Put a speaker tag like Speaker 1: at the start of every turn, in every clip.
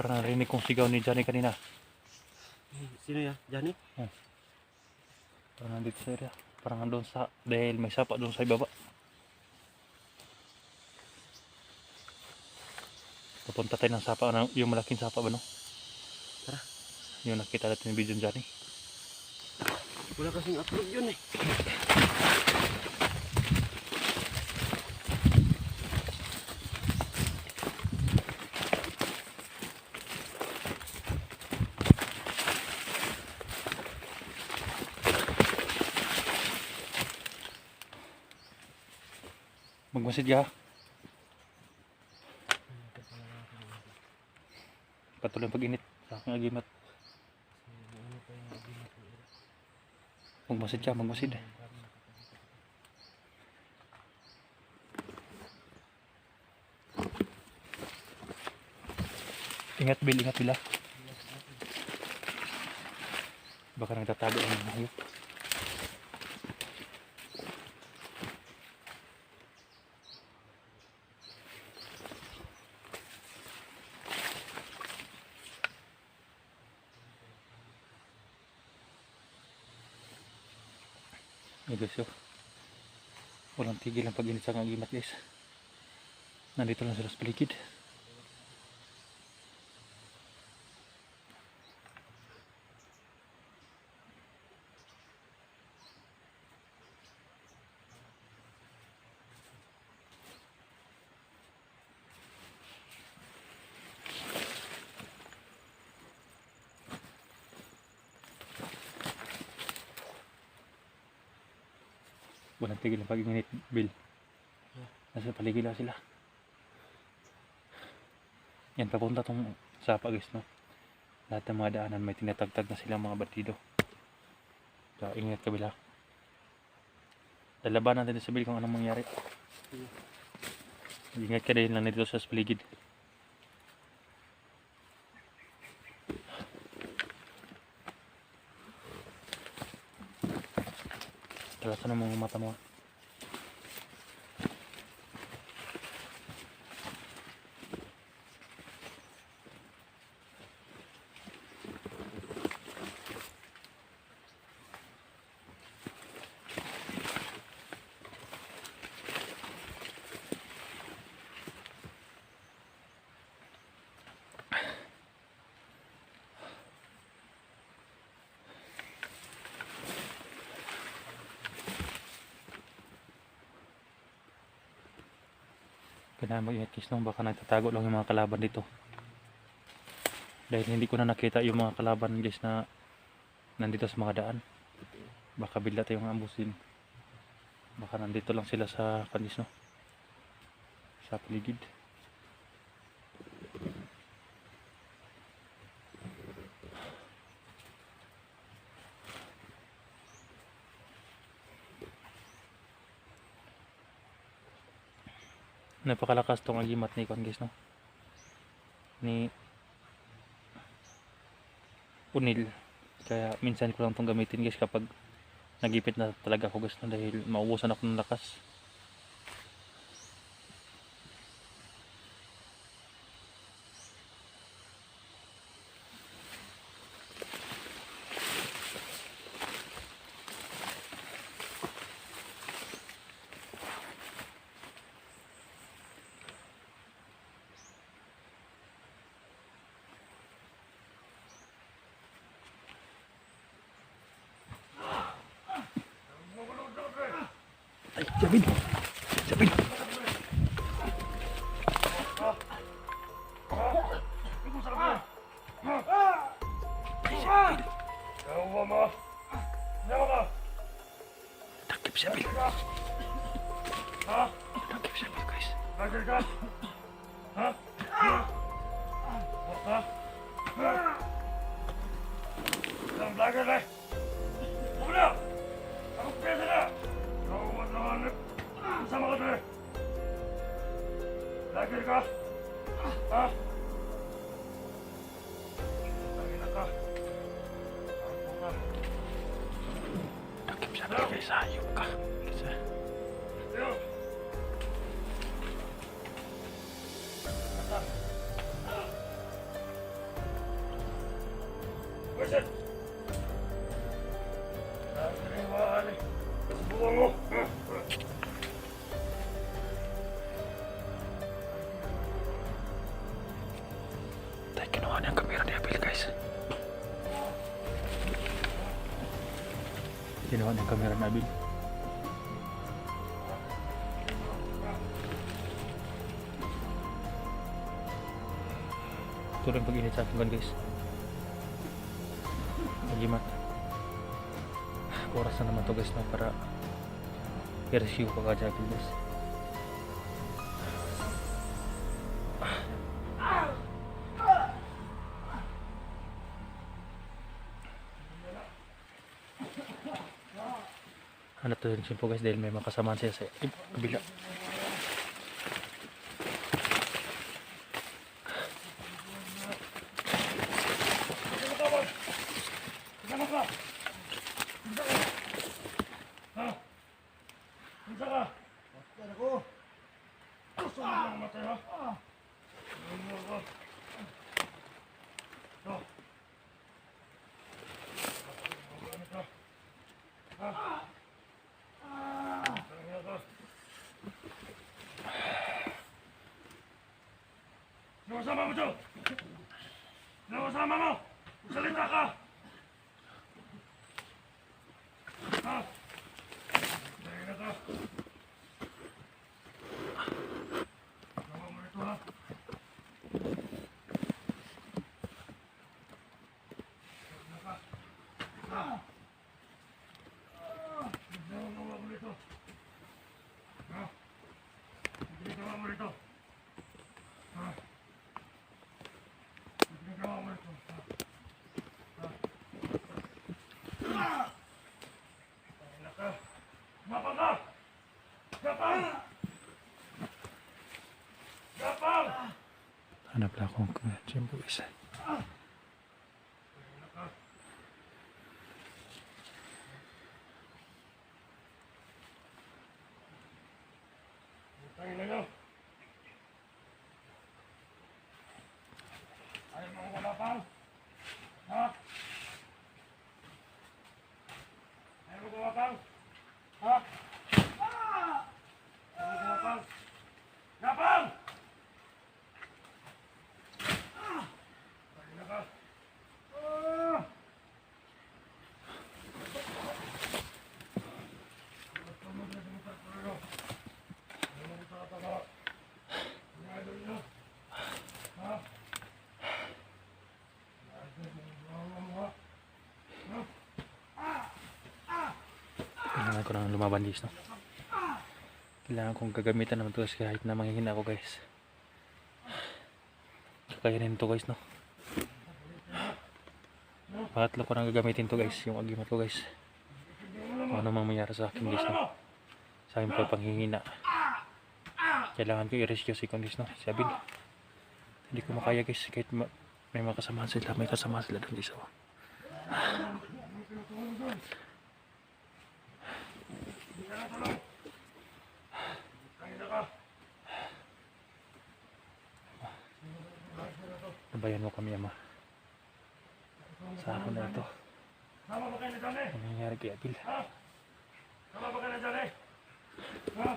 Speaker 1: Parang narinig kong sigaw ni Johnny kanina.
Speaker 2: Sino ya? Johnny?
Speaker 1: Parang nandito sa area. Parang nandun sa, dahil may sapa doon sa ibaba. Papunta tayo ng sapa, yung malaking sapa ba no?
Speaker 2: Tara.
Speaker 1: Yung nakita natin yung video ni Johnny.
Speaker 2: Wala kasing upload yun eh.
Speaker 1: Magmasid ka. Patuloy ang pag-init sa aking agimat. Magmasid ka, magmasid. Ingat Bill, ingat Bill. Baka nagtatago ang hayop. Hey guys, walang tigil ang pag-init sa agimat guys. Nandito lang sila sa paligid. Walang tigil ang pag-init, Bill. Nasa paligid lang sila. Yan, papunta tong sapa guys, no? Lahat ng mga daanan may tinatagtag na silang mga batido. So, ingat ka Bill ha. Lalabanan natin sa Bill kung anong mangyari. Ingat ka dahil lang dito sa paligid. Talasan ng mga mata mo. Kailangan mag-ingat guys, no? Baka nagtatago lang yung mga kalaban dito. Dahil hindi ko na nakita yung mga kalaban guys na nandito sa mga daan. Baka bigla tayong ambusin. Baka nandito lang sila sa kanis, no? Sa paligid. Napakalakas tong agimat ni Kwan guys, no? Ni Unil. Kaya minsan ko lang tong gamitin guys kapag nagipit na talaga ako guys, no? Dahil maubusan ako ng lakas. Ay, Jabil! Jabil! Takip Jabil! Takip Jabil guys!
Speaker 3: Lagi ka? Ha? Lagi na ka?
Speaker 1: Takip Jabil guys, hayop ka!
Speaker 3: ginagawa mo? Ha?
Speaker 1: Tayo kinuha niya ang kamera ni Abil, guys. Kinuha niya ang kamera ni Abil. Ito lang pag-init sa akin, guys. Magimat. Oras na naman to, guys, na para i-rescue ko kagad Abil, guys. Hanap to yung simpo, guys, dahil may makasamaan siya sa kabila.
Speaker 3: Kasama ka! Ha? Punta ka!
Speaker 2: Yan ako.
Speaker 3: Gusto mo lang matay, ha? Ano mo ako? Ito. Ano ka? Ha? Tangina ka. Sino kasama mo dyan? Sino kasama mo? Magsalita ka! Ha? Tangina ka. Kasama mo rito, ha? Tangina ka. Ha? Kasama mo rito. Ha? Kasama mo rito. Ha? Kasama mo rito. Ha? Tangina ka. Gapang ka! Gapang! Gapang!
Speaker 1: Hanap lang akong simpo, guys.
Speaker 3: Tangina ka. Tangina nyo. Ayaw mo ko gapang? Ha? Ayaw mo ko gapang? Ha? Ayaw mo ko gapang? Gapang! Tangina ka.
Speaker 1: Kailangan ko nang lumaban, guys, no? Kailangan kong gagamitan naman to, guys, kahit na manghihina ako, guys. Kakayanin to, guys, no? Pangatlo ko nang gagamitin to, guys, yung agimat ko, guys. Kung ano mang mangyari sa akin, guys, no? Sa akin pa panghihina. Kailangan ko i-rescue si Kondis, no? Si Abil. Hindi ko makaya, guys, kahit may makasama sila. May kasama sila doon, guys, oh.
Speaker 3: Tangina ka.
Speaker 1: Nabayan mo kami, Ama. Sa ako na ito.
Speaker 3: Sama ba kayo na dyan, eh?
Speaker 1: Ano nangyari kay Abil?
Speaker 3: Ha? Sama ba kayo na dyan, eh? Ha?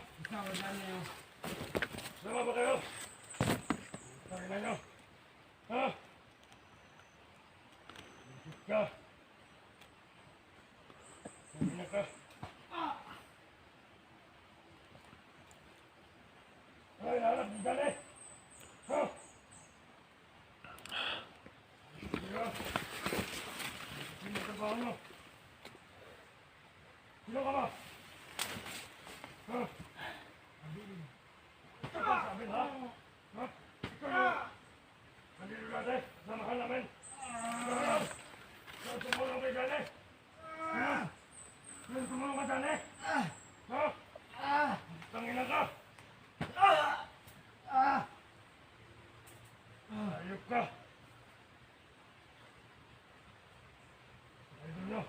Speaker 3: Sama ba kayo? Tangina nyo. Ha? Isip ka. Tangina ka. Ay, hanap din dyan, eh. Ha? Sige. Sino ang trabaho nyo? Sino ka ba? Ha? Ikaw ba sa amin, ha? Ha? Ikaw yun. Nandito natin. Samahan namin. Saan tumulong kayo dyan, eh? Ha? Saan tumulong ka dyan, eh? Ha? Tangina ka. Ayop ka. Idol nyo.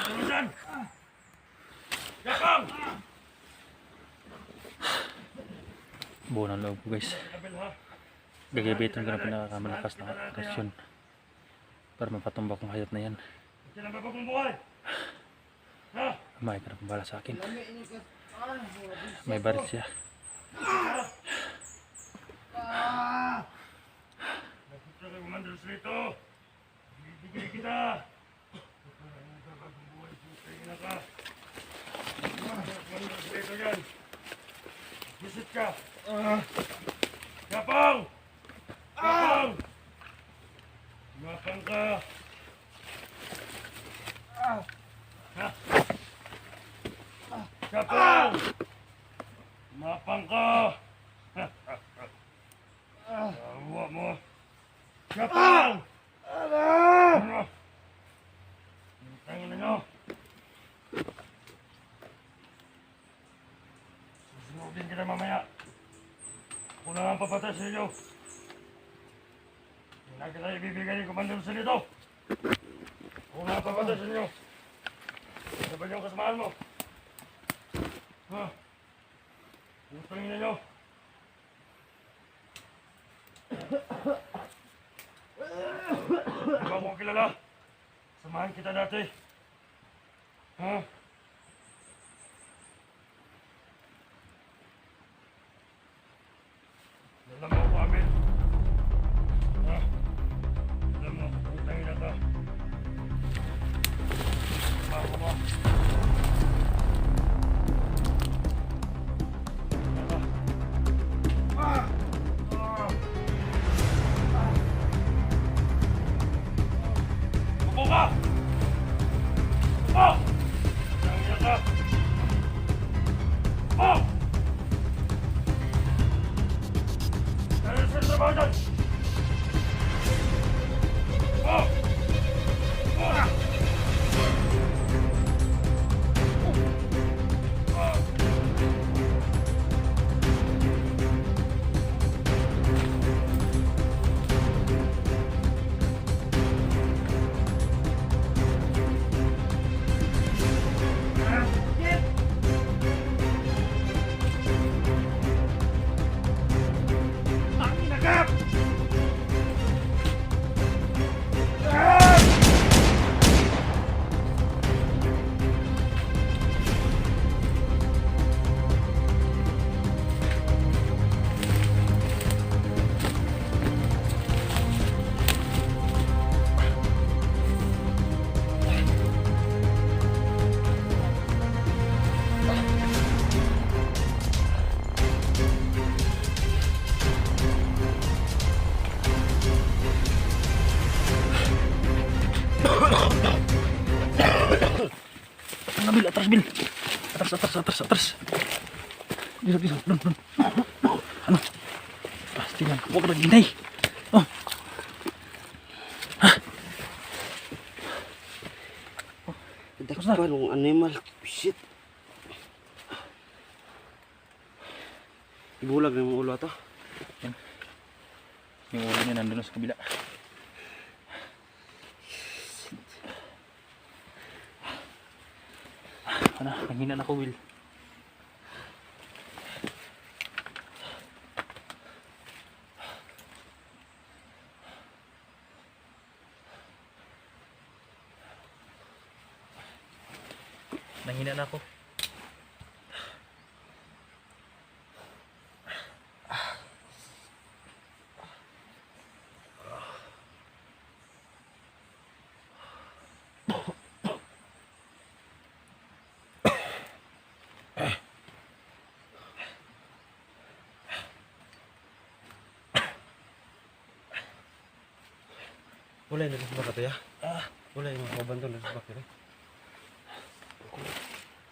Speaker 3: Ano dyan? Yakang!
Speaker 1: Buo ng loob ko guys.
Speaker 3: Kabil ha?
Speaker 1: Gagabitin ko na pinakamalakas na rasyon para mapatumba kong hayop na yan.
Speaker 3: Sila ba kong buhay? Ha?
Speaker 1: May ka na pambala sa akin. May baril siya.
Speaker 3: Nakita kay Commander Slito. Bibigay kita. Sila ba kong buhay? Sutay na ka. Commander Slito yan. Visit ka. Kapang! Kapang! Kapang ka. Ha? Kapang! Mapang ka! Awa mo! Kapang! Tangin na nyo! Susunugin kita mamaya. Ako na ang papatay sa inyo. Hindi na kita ibibigay ni Commander Salito. Ako na ang papatay sa inyo. Ano ba yung kasamaan mo? Ha? Utangin na nyo. Di ba ako kilala? Samahan kita dati. Ha? Alam mo ako, Abel. Ha? Alam mo, utangin na ka. Ako mo. Upo ka! Upo! Utangin na ka. Upo! Dahil sa trabaho dyan! Upo! Upo!
Speaker 1: Bil, atras Bil. Atras. Dito, dun. Ano? Pasti lang. Huwag ka naghinay. Oh.
Speaker 2: Dakpan ng animal. Shit. Ibulag na yung ulo ito.
Speaker 1: Yung ulo niya nandun sa kabila. Ano, nanghina na ako, Will. Nanghina na ako.
Speaker 2: Wala yung nasa baka ito ya? Wala yung mga kabandon nasa baka ito.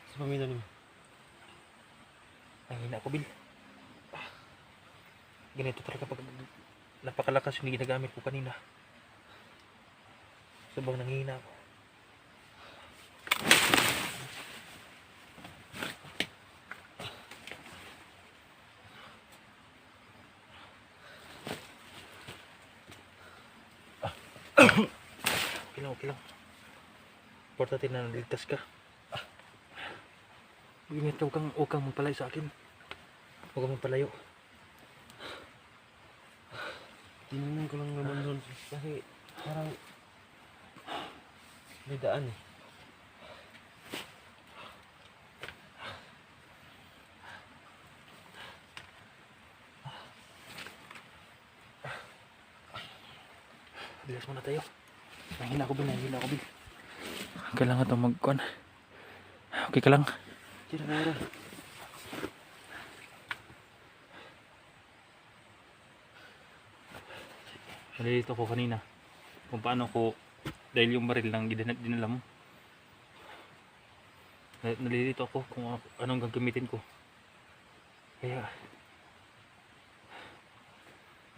Speaker 2: Sa pamilya naman.
Speaker 1: Nanghina ako, Bill. Ganito talaga pag napakalakas yung ginagamit ko kanina. Sabang nanghina ako. Okay lang. Importante na naligtas ka. Bigimit ka, huwag kang magpalayo sa akin. Huwag kang magpalayo.
Speaker 2: Tinignan ko lang naman doon kasi parang may daan eh.
Speaker 1: Bilas muna tayo. Nahina ko, Bil. Kailangan ito magkuhan. Okay ka lang.
Speaker 2: Tira na rin.
Speaker 1: Nalilito ko kanina kung paano ko, dahil yung baril lang dinala mo. Nalilito ako kung anong gagamitin ko. Kaya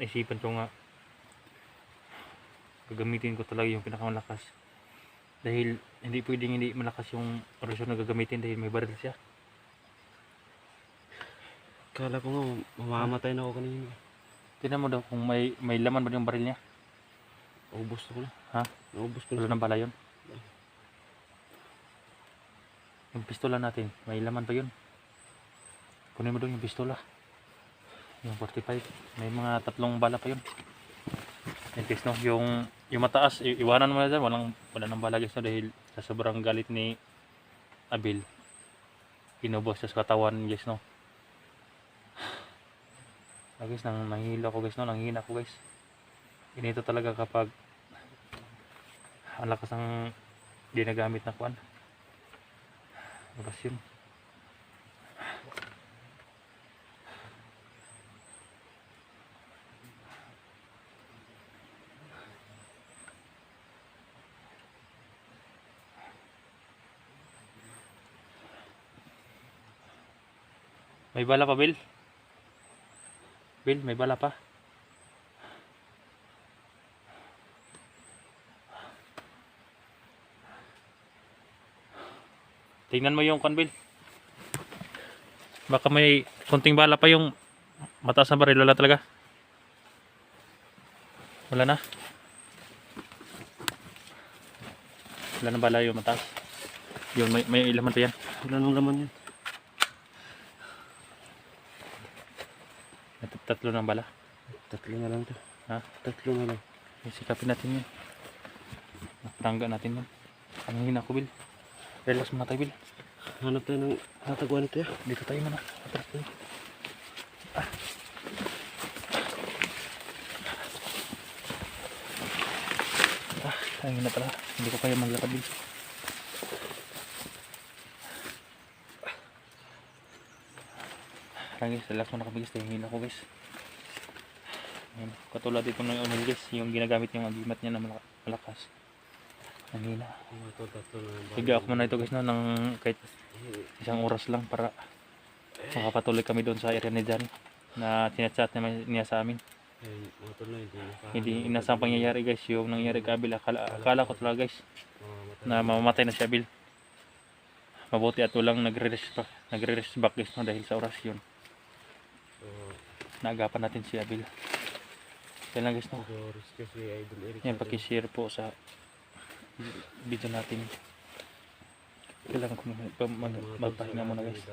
Speaker 1: naisipan ko nga gagamitin ko talaga yung pinakamalakas, dahil hindi pwedeng hindi malakas yung orasyon na gagamitin dahil may baril siya.
Speaker 2: Kala ko nga mamamatay na ako kanina.
Speaker 1: Tingnan mo daw kung may laman ba yung baril niya.
Speaker 2: Naubos ko na.
Speaker 1: Ha?
Speaker 2: Naubos ko
Speaker 1: Wala
Speaker 2: na.
Speaker 1: nang bala yun. Yung pistola natin, may laman pa yun. Kunin mo daw yung pistola. Yung 45, may mga 3 bala pa yun. No? Yung mataas, iwanan mo na dyan, wala nang bala guys, no? Dahil sa sobrang galit ni Abil, inubos siya sa katawan guys, no? Guys, nanghihila ko guys, no? Nanghihina ko guys. Ganito talaga kapag ang lakas ng ginagamit na kuan. Lakas yun. May bala pa, Bill? Bill, may bala pa? Tingnan mo yung kan, Bill. Baka may konting bala pa yung mataas na baril. Wala talaga. Wala na. Wala na bala yung mataas. Yun, may ilaman pa yan.
Speaker 2: Wala nang laman yun.
Speaker 1: Tatlo ng bala.
Speaker 2: 3 na lang to.
Speaker 1: Ha?
Speaker 2: 3 na lang.
Speaker 1: Sikapin natin yun. Napangga natin yun. Ang hina ko, Bill. Relax muna tayo, Bill.
Speaker 2: Hanap tayo ng hataguan nito ya.
Speaker 1: Dito tayo muna. Atras tayo. Ang hina pala. Hindi ko kaya maglakad, Bill. Guys, relax muna kami guys. Tayo hina ko guys. Ayan. Katulad dito ng unil guys. Yung ginagamit yung agimat niya na malakas. Ang hina. Higa ako muna ito guys, no, ng kahit isang oras lang para makapatuloy kami doon sa area ni Jan na tinachat niya sa amin. Hindi inasang pangyayari guys yung nangyari kay Abil. Akala ko talaga guys na mamamatay na si Abil. Mabuti at walang nagre-rest back guys, no, dahil sa oras yun. Naagapan natin si Abil. Yan lang guys, no. Yan, pakishare po sa video natin. Kailangan ko magpahinga muna guys.